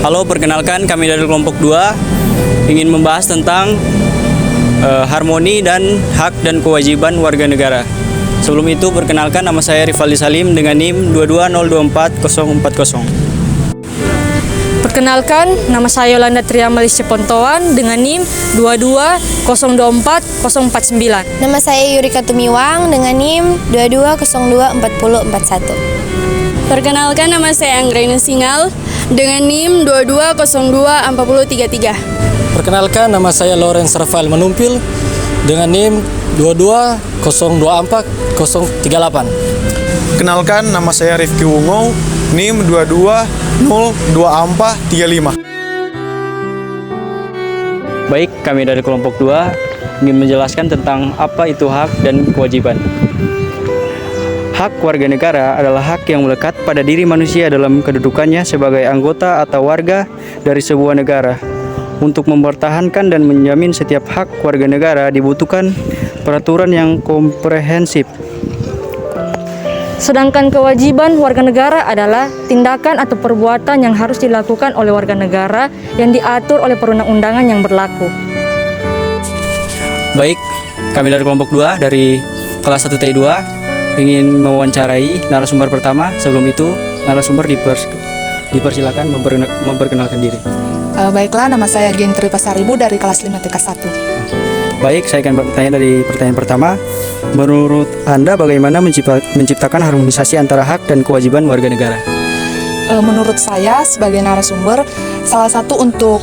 Halo, perkenalkan kami dari kelompok 2 ingin membahas tentang harmoni dan hak dan kewajiban warga negara. Sebelum itu, perkenalkan nama saya Rivaldi Salim dengan NIM 220244040. Perkenalkan, nama saya Yolanda Triamalis Pontoan dengan NIM 220244049. Nama saya Yurika Tumiwang dengan NIM 22024041. Perkenalkan, nama saya Anggraina Singal dengan NIM 22024033. Perkenalkan, nama saya Lawrence Rafael Menumpil dengan NIM 22024038. Kenalkan, nama saya Rifki Wungo, NIM 22024035. Baik, kami dari kelompok 2 ingin menjelaskan tentang apa itu hak dan kewajiban. Hak warga negara adalah hak yang melekat pada diri manusia dalam kedudukannya sebagai anggota atau warga dari sebuah negara. Untuk mempertahankan dan menjamin setiap hak warga negara dibutuhkan peraturan yang komprehensif. Sedangkan kewajiban warga negara adalah tindakan atau perbuatan yang harus dilakukan oleh warga negara yang diatur oleh perundang-undangan yang berlaku. Baik, kami dari kelompok 2 dari kelas 1 T2 ingin mewawancarai narasumber pertama. Sebelum itu, narasumber dipersilakan memperkenalkan diri. Baiklah, nama saya Gentri Pasaribu dari kelas 5 TK 1. Baik, saya akan bertanya dari pertanyaan pertama. Menurut Anda bagaimana menciptakan harmonisasi antara hak dan kewajiban warga negara? Menurut saya sebagai narasumber, salah satu untuk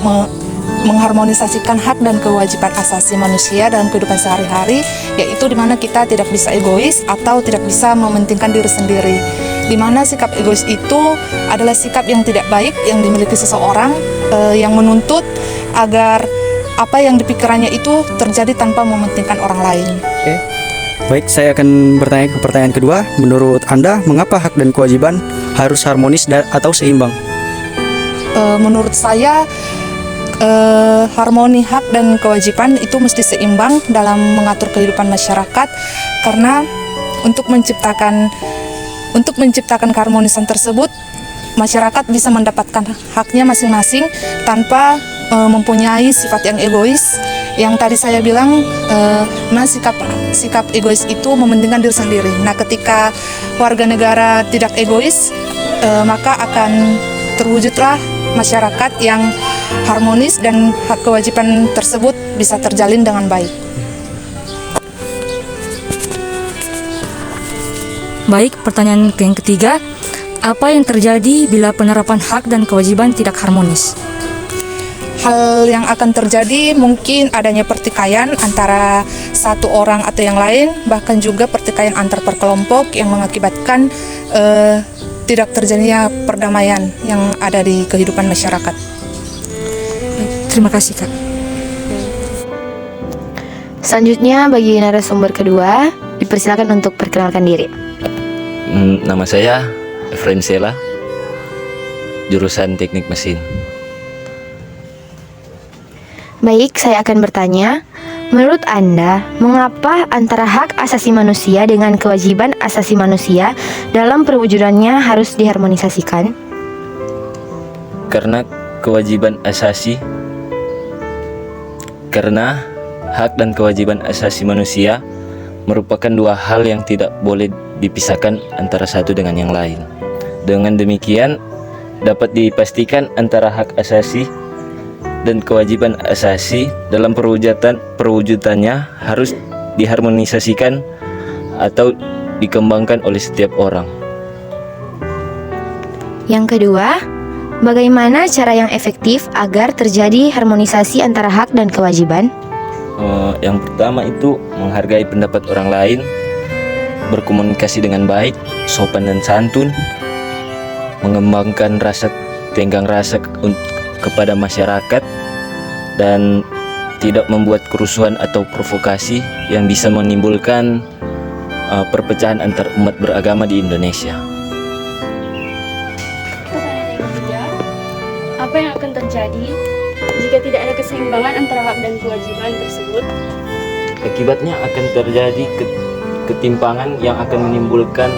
mengharmonisasikan hak dan kewajiban asasi manusia dalam kehidupan sehari-hari, yaitu di mana kita tidak bisa egois atau tidak bisa mementingkan diri sendiri. Di mana sikap egois itu adalah sikap yang tidak baik yang dimiliki seseorang yang menuntut agar apa yang dipikirannya itu terjadi tanpa mementingkan orang lain. Oke. Baik, saya akan bertanya ke pertanyaan kedua. Menurut Anda, mengapa hak dan kewajiban harus harmonis atau seimbang? Menurut saya, harmoni hak dan kewajiban itu mesti seimbang dalam mengatur kehidupan masyarakat, karena untuk menciptakan keharmonisan tersebut, masyarakat bisa mendapatkan haknya masing-masing tanpa mempunyai sifat yang egois. Yang tadi saya bilang, sikap egois itu mementingkan diri sendiri. Nah, ketika warga negara tidak egois, maka akan terwujudlah masyarakat yang harmonis dan hak kewajiban tersebut bisa terjalin dengan baik. Baik, pertanyaan yang ketiga, apa yang terjadi bila penerapan hak dan kewajiban tidak harmonis? Hal yang akan terjadi mungkin adanya pertikaian antara satu orang atau yang lain, bahkan juga pertikaian antar perkelompok yang mengakibatkan tidak terjadinya perdamaian yang ada di kehidupan masyarakat. Terima kasih, Kak. Selanjutnya bagi narasumber kedua, dipersilakan untuk perkenalkan diri. Nama saya Efrain Sela, jurusan Teknik Mesin. Baik, saya akan bertanya, menurut Anda, mengapa antara hak asasi manusia dengan kewajiban asasi manusia dalam perwujudannya harus diharmonisasikan? Karena hak dan kewajiban asasi manusia merupakan dua hal yang tidak boleh dipisahkan antara satu dengan yang lain. Dengan demikian, dapat dipastikan antara hak asasi dan kewajiban asasi dalam perwujudannya harus diharmonisasikan atau dikembangkan oleh setiap orang. Yang kedua, bagaimana cara yang efektif agar terjadi harmonisasi antara hak dan kewajiban? Yang pertama itu menghargai pendapat orang lain, berkomunikasi dengan baik, sopan dan santun, mengembangkan rasa tenggang rasa kepada masyarakat, dan tidak membuat kerusuhan atau provokasi yang bisa menimbulkan perpecahan antar umat beragama di Indonesia. Pertanyaan yang ketiga, apa yang akan terjadi jika tidak ada keseimbangan antara hak dan kewajiban tersebut? Akibatnya akan terjadi ketimpangan yang akan menimbulkan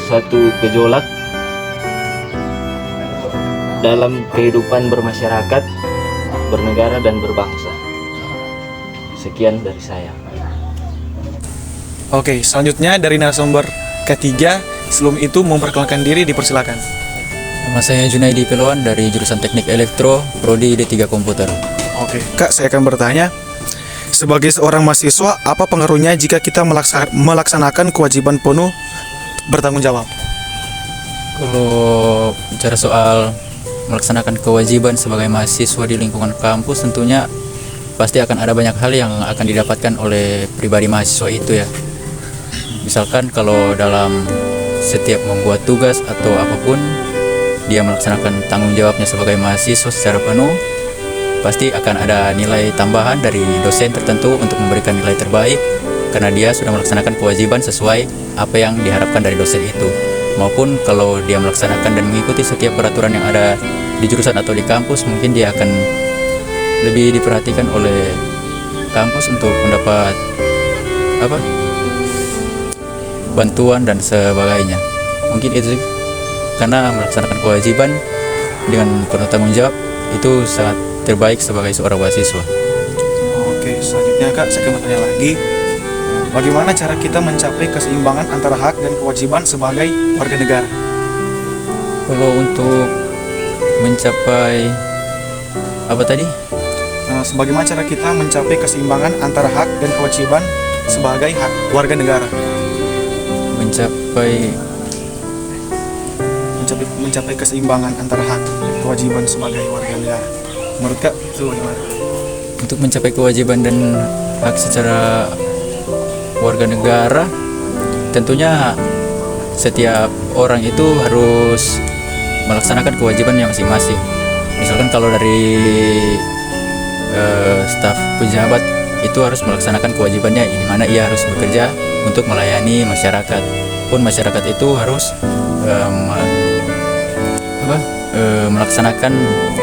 suatu gejolak dalam kehidupan bermasyarakat, bernegara, dan berbangsa. Sekian dari saya. Oke, selanjutnya dari narasumber ketiga, sebelum itu memperkenalkan diri, dipersilakan. Nama saya Junaidi Peloan dari jurusan Teknik Elektro, Prodi D3 Komputer. Oke, Kak, saya akan bertanya, sebagai seorang mahasiswa, apa pengaruhnya jika kita melaksanakan kewajiban penuh bertanggung jawab? Kalau bicara soal melaksanakan kewajiban sebagai mahasiswa di lingkungan kampus, tentunya pasti akan ada banyak hal yang akan didapatkan oleh pribadi mahasiswa itu ya. Misalkan kalau dalam setiap membuat tugas atau apapun, dia melaksanakan tanggung jawabnya sebagai mahasiswa secara penuh, pasti akan ada nilai tambahan dari dosen tertentu untuk memberikan nilai terbaik karena dia sudah melaksanakan kewajiban sesuai apa yang diharapkan dari dosen itu. Maupun kalau dia melaksanakan dan mengikuti setiap peraturan yang ada di jurusan atau di kampus, mungkin dia akan lebih diperhatikan oleh kampus untuk mendapat bantuan dan sebagainya. Mungkin itu sih, karena melaksanakan kewajiban dengan penuh tanggung jawab itu sangat terbaik sebagai seorang mahasiswa. Oke, selanjutnya Kak, saya akan bertanya lagi. Bagaimana cara kita mencapai keseimbangan antara hak dan kewajiban sebagai warga negara? Kalau untuk mencapai apa tadi? Bagaimana cara kita mencapai keseimbangan antara hak dan kewajiban sebagai warga negara? Mencapai keseimbangan antara hak dan kewajiban sebagai warga negara. Menurut Kak, itu bagaimana? Untuk mencapai kewajiban dan hak secara warga negara, tentunya setiap orang itu harus melaksanakan kewajibannya masing-masing. Misalkan kalau dari staf pejabat itu harus melaksanakan kewajibannya, di mana ia harus bekerja untuk melayani masyarakat. Pun masyarakat itu harus melaksanakan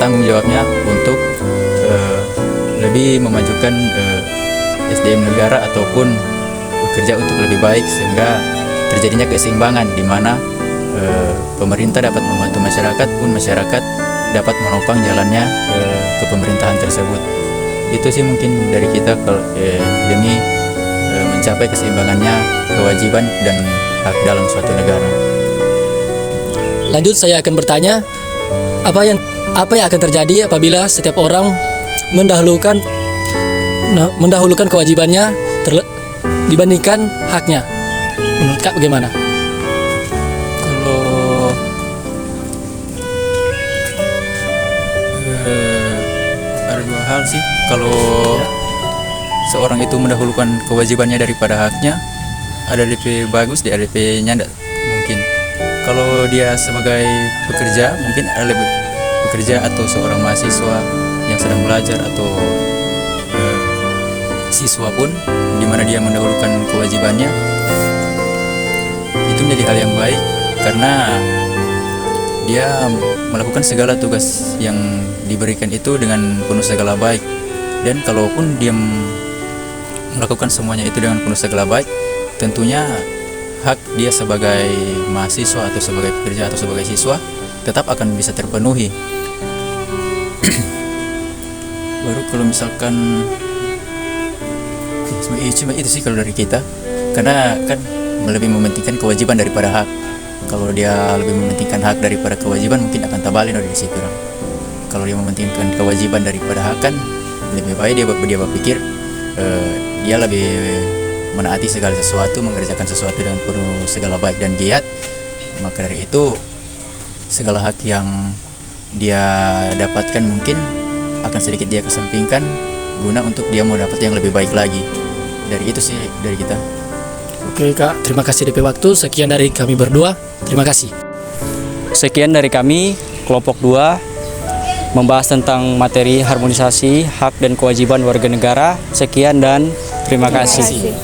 tanggung jawabnya untuk lebih memajukan SDM negara ataupun bekerja untuk lebih baik sehingga terjadinya keseimbangan di mana pemerintah dapat membantu masyarakat pun masyarakat dapat menopang jalannya ke pemerintahan tersebut. Itu sih mungkin dari kita demi mencapai keseimbangannya kewajiban dan hak dalam suatu negara. Lanjut, saya akan bertanya, apa yang akan terjadi apabila setiap orang mendahulukan kewajibannya dibandingkan haknya? Menurut Kak bagaimana? Kalau ada dua hal sih. Kalau seorang itu mendahulukan kewajibannya daripada haknya, ada DP bagus, di DP-nya enggak mungkin. Kalau dia sebagai pekerja, mungkin ada lebih pekerja atau seorang mahasiswa yang sedang belajar atau siswa pun, di mana dia mendahulukan kewajibannya, itu menjadi hal yang baik karena dia melakukan segala tugas yang diberikan itu dengan penuh segala baik. Dan kalaupun dia melakukan semuanya itu dengan penuh segala baik, tentunya hak dia sebagai mahasiswa atau sebagai pekerja atau sebagai siswa tetap akan bisa terpenuhi. Baru kalau misalkan cuma itu sih kalau dari kita, karena kan lebih mementingkan kewajiban daripada hak. Kalau dia lebih mementingkan hak daripada kewajiban, mungkin akan tabalin dari situ. Kalau dia mementingkan kewajiban daripada hak, kan lebih baik dia berpikir dia lebih menaati segala sesuatu, mengerjakan sesuatu dengan penuh segala baik dan giat. Maka dari itu segala hak yang dia dapatkan mungkin akan sedikit dia kesampingkan guna untuk dia mau dapat yang lebih baik lagi. Dari itu sih dari kita. Oke Kak, terima kasih DP waktu. Sekian dari kami berdua. Terima kasih. Sekian dari kami, kelompok 2, membahas tentang materi harmonisasi hak dan kewajiban warga negara. Sekian dan terima kasih.